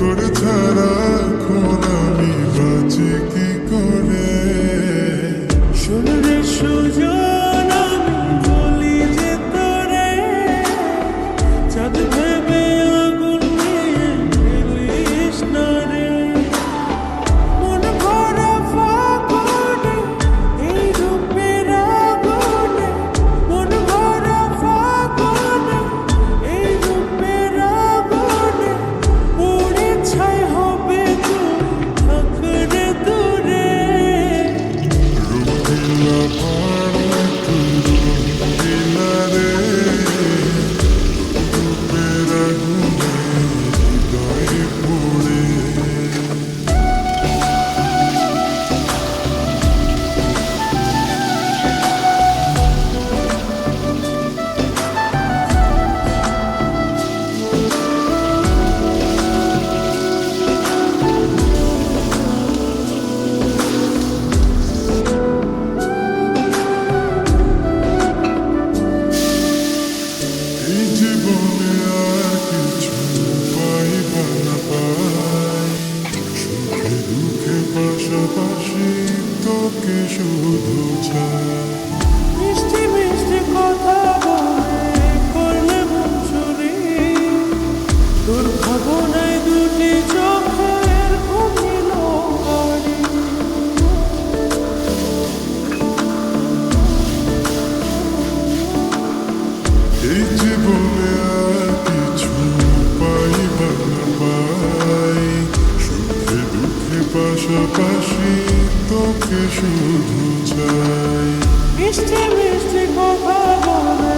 তোর ছাড়া এখন আমি বাঁচি কি করে। শুনলে সুজন আমি বলি যে তোরে চাঁদ ভেবে আগুন নিয়ে ফেলিস না রে। মন ভরা ফাগুনে এই রূপের আগুনে, মন ভরা ফাগুনে এই রূপের আগুনে পুড়ে ছাই হবে তুই থাকরে দূরে। রঙিলা পাড়া তুই রঙিলা রে, রূপের আগুনে হৃদয়ে পড়ে। এই জীবনে আর কিছু পাইব না পাই, সুখে দুঃখে পাশাপাশি তোকে শুধু চাই। মিষ্টি মিষ্টি কথা বলে করলে মন চুরি, তোর ভাবনায় দুটি চোখের ঘুমিল বাড়ি। এই জীবনে আর কিছু পাইব না পাই, সুখে দুঃখে পাশাপাশি তোকে শুধু চাই। মিষ্টি মিষ্টি কথা বলে